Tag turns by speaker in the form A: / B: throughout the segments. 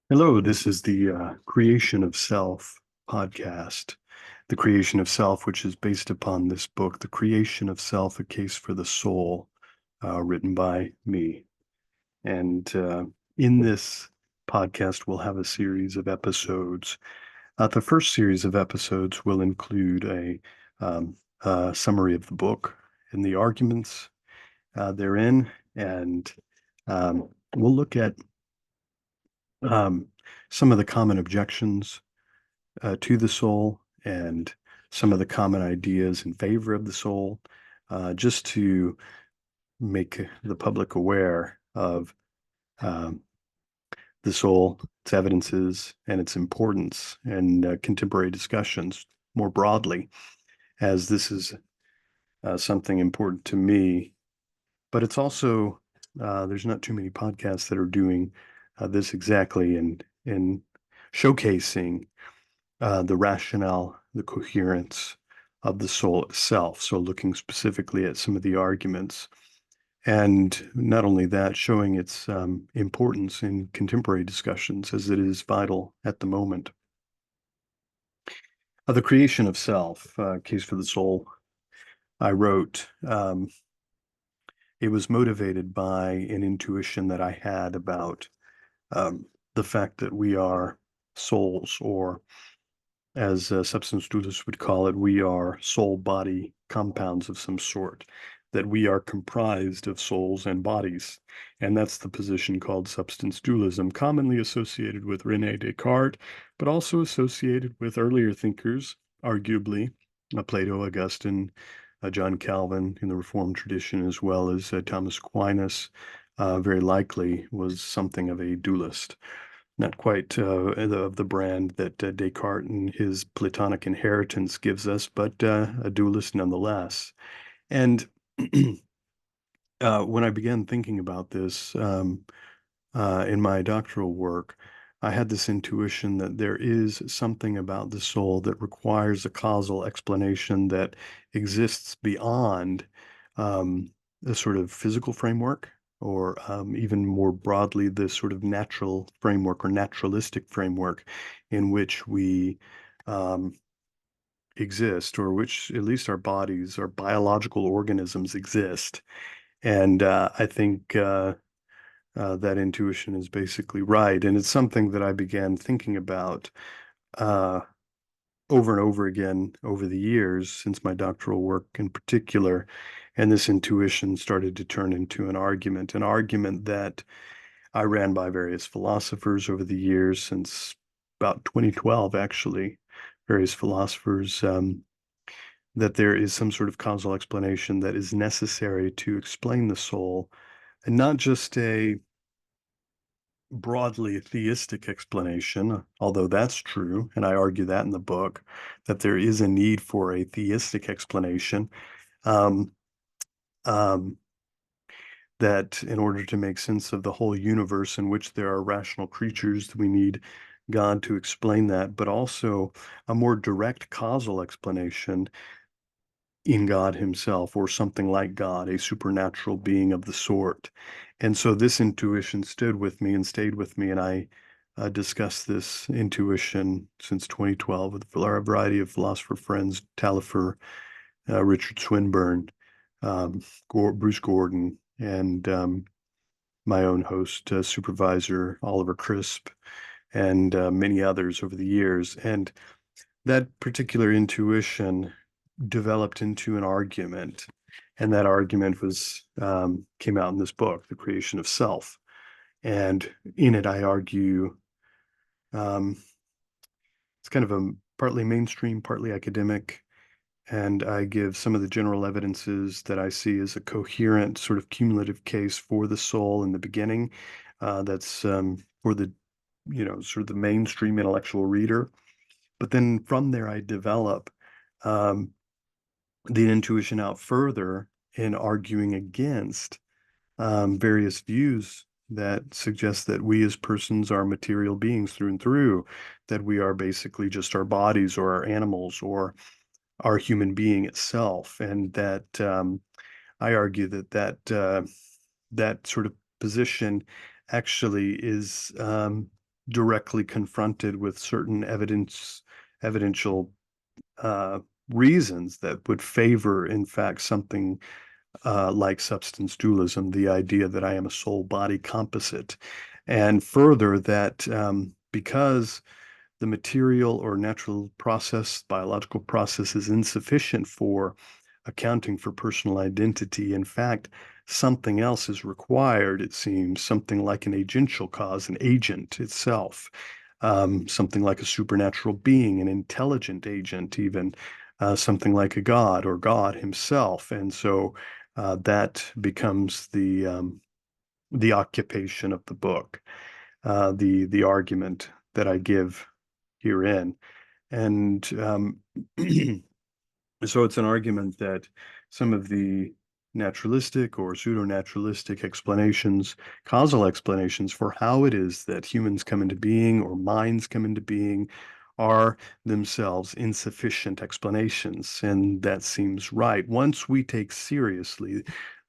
A: Hello, this is the Creation of Self podcast. The Creation of Self, which is based upon this book, The Creation of Self, A Case for the Soul, written by me. And in this podcast, we'll have a series of episodes. The first series of episodes will include a summary of the book and the arguments therein, and we'll look at um, some of the common objections to the soul and some of the common ideas in favor of the soul, just to make the public aware of um, the soul, its evidences, and its importance in contemporary discussions more broadly, as this is something important to me. But it's also, there's not too many podcasts that are doing this exactly and showcasing the rationale, the coherence of the soul itself. So looking specifically at some of the arguments. And not only that, showing its importance in contemporary discussions as it is vital at the moment. The Creation of Self, Case for the Soul, I wrote. It was motivated by an intuition that I had about the fact that we are souls, or as substance dualists would call it, we are soul-body compounds of some sort, that we are comprised of souls and bodies. And that's the position called substance dualism, commonly associated with Rene Descartes, but also associated with earlier thinkers, arguably Plato, Augustine, John Calvin in the Reformed tradition, as well as Thomas Aquinas, very likely was something of a dualist. Not quite of the brand that Descartes and his Platonic inheritance gives us, but a dualist nonetheless. And when I began thinking about this in my doctoral work, I had this intuition that there is something about the soul that requires a causal explanation that exists beyond a sort of physical framework, or even more broadly, the sort of natural framework or naturalistic framework in which we exist, or which at least our bodies, our biological organisms exist. And I think that intuition is basically right. And it's something that I began thinking about uh, over and over again over the years, since my doctoral work in particular. And this intuition started to turn into an argument that I ran by various philosophers over the years, since about 2012, actually, various philosophers, that there is some sort of causal explanation that is necessary to explain the soul, and not just a broadly theistic explanation, although that's true, and I argue that in the book, that there is a need for a theistic explanation, um, um, that in order to make sense of the whole universe in which there are rational creatures, we need God to explain that, but also a more direct causal explanation in God himself, or something like God, a supernatural being of the sort. And so this intuition stood with me and stayed with me, and I discussed this intuition since 2012 with a variety of philosopher friends, Talifer, Richard Swinburne, Bruce Gordon, and my own host, supervisor, Oliver Crisp, and many others over the years. And that particular intuition developed into an argument, and that argument was came out in this book, The Creation of Self. And in it, I argue um, it's kind of a partly mainstream, partly academic, and I give some of the general evidences that I see as a coherent sort of cumulative case for the soul in the beginning. That's for the, sort of the mainstream intellectual reader. But then from there, I develop um, the intuition out further in arguing against various views that suggest that we as persons are material beings through and through, that we are basically just our bodies or our animals, or our human being itself, and that I argue that that sort of position actually is directly confronted with certain evidential uh, reasons that would favor, in fact, something like substance dualism, the idea that I am a soul-body composite, and further that because the material or natural process, biological process is insufficient for accounting for personal identity. In fact, something else is required, it seems, something like an agential cause, an agent itself, something like a supernatural being, an intelligent agent, even something like a God or God himself. And so that becomes the occupation of the book, the argument that I give herein. And so it's an argument that some of the naturalistic or pseudo-naturalistic explanations, causal explanations for how it is that humans come into being or minds come into being are themselves insufficient explanations. And that seems right. Once we take seriously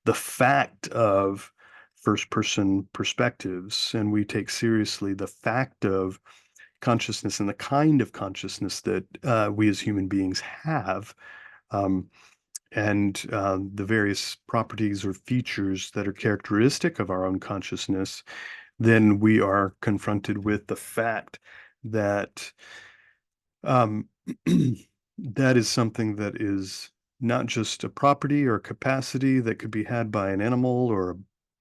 A: the fact of first-person perspectives, and we take seriously the fact of consciousness and the kind of consciousness that we as human beings have, um, and the various properties or features that are characteristic of our own consciousness, then we are confronted with the fact that um, that is something that is not just a property or a capacity that could be had by an animal or a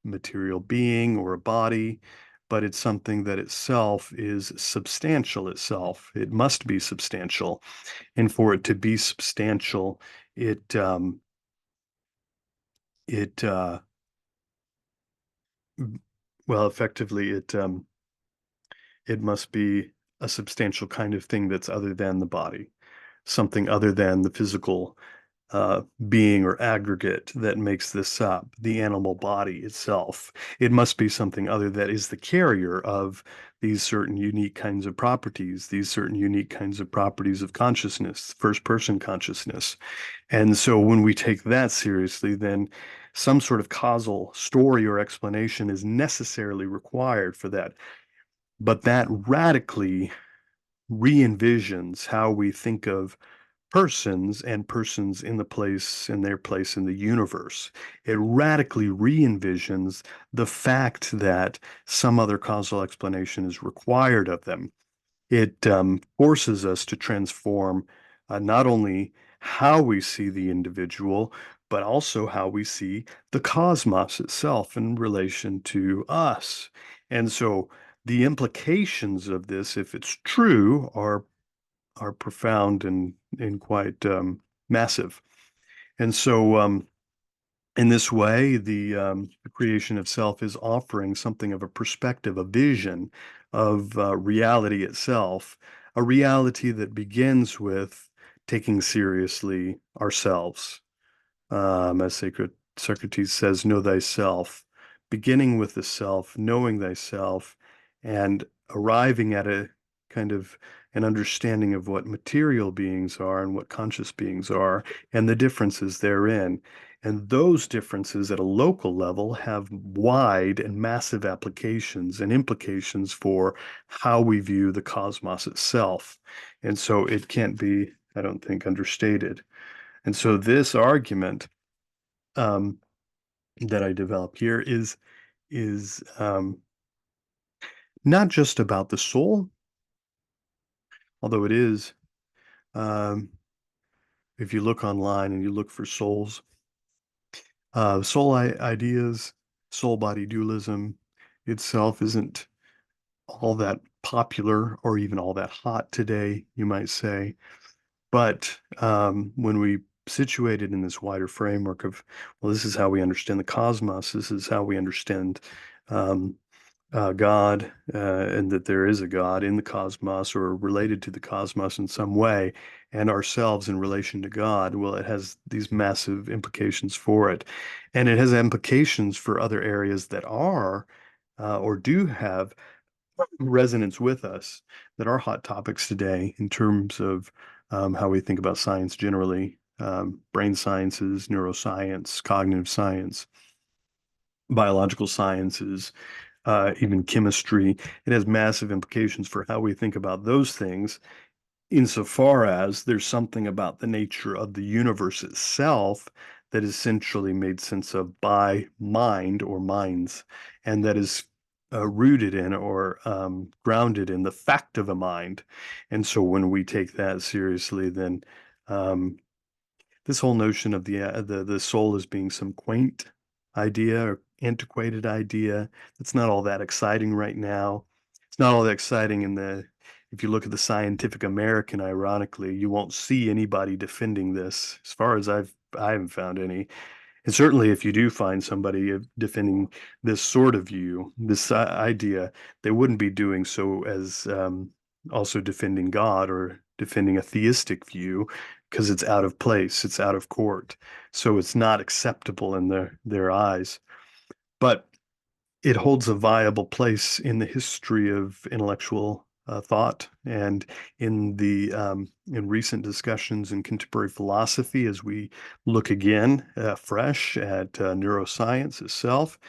A: material being or a body, but it's something that itself is substantial itself. It must be substantial. And for it to be substantial, it it well, effectively it must be a substantial kind of thing that's other than the body, something other than the physical being or aggregate that makes this up, the animal body itself. It must be something other that is the carrier of these certain unique kinds of properties, these certain unique kinds of properties of consciousness, first person consciousness. And so when we take that seriously, then some sort of causal story or explanation is necessarily required for that. But that radically re-envisions how we think of persons and persons in their place in the universe. It radically re-envisions the fact that some other causal explanation is required of them. It forces us to transform not only how we see the individual, but also how we see the cosmos itself in relation to us. And so the implications of this, if it's true, are profound and quite massive. And so in this way, the creation of self is offering something of a perspective, a vision of reality itself, a reality that begins with taking seriously ourselves. As Socrates says, know thyself, beginning with the self, knowing thyself, and arriving at a kind of an understanding of what material beings are and what conscious beings are and the differences therein. And those differences at a local level have wide and massive applications and implications for how we view the cosmos itself. And so it can't be, I don't think, understated. And so this argument um, that I develop here is not just about the soul, although it is. Um, if you look online and you look for souls, ideas, soul body dualism itself isn't all that popular or even all that hot today, you might say. But when we situate it in this wider framework of, well, this is how we understand the cosmos, this is how we understand um, God, and that there is a God in the cosmos or related to the cosmos in some way, and ourselves in relation to God, well, it has these massive implications for it. And it has implications for other areas that are or do have resonance with us that are hot topics today in terms of how we think about science generally, brain sciences, neuroscience, cognitive science, biological sciences, even chemistry. It has massive implications for how we think about those things, insofar as there's something about the nature of the universe itself that is essentially made sense of by mind or minds, and that is rooted in or grounded in the fact of a mind. And so when we take that seriously, then um, this whole notion of the soul as being some quaint idea or antiquated idea that's not all that exciting right now. It's not all that exciting in the if you look at the Scientific American, ironically, you won't see anybody defending this. As far as I haven't found any. And certainly, if you do find somebody defending this sort of view, this idea, they wouldn't be doing so as also defending God or defending a theistic view, because it's out of place, it's out of court, so it's not acceptable in their eyes. But it holds a viable place in the history of intellectual thought and in recent discussions in contemporary philosophy as we look again fresh at neuroscience itself.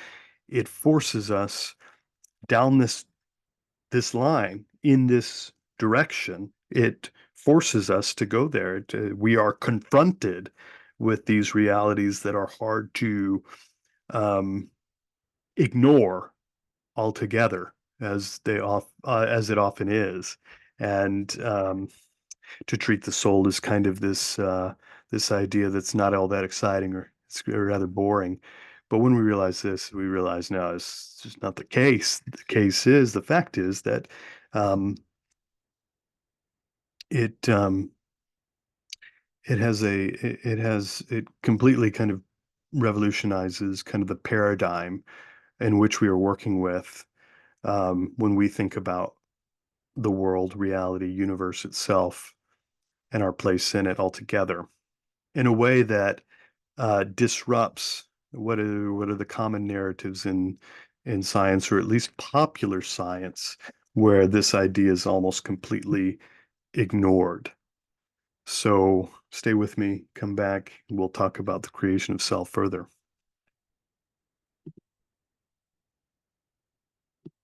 A: It forces us down this line in this direction. It forces us to go there. We are confronted with these realities that are hard to um, ignore altogether, as it often is, and to treat the soul as kind of this idea that's not all that exciting, or it's rather boring. But when we realize this, we realize no, it's just not the case. The case is, the fact is that um, it it completely kind of revolutionizes kind of the paradigm in which we are working with when we think about the world, reality, universe itself, and our place in it altogether in a way that disrupts what are the common narratives in science, or at least popular science, where this idea is almost completely ignored. So stay with me, come back, and we'll talk about the creation of self further.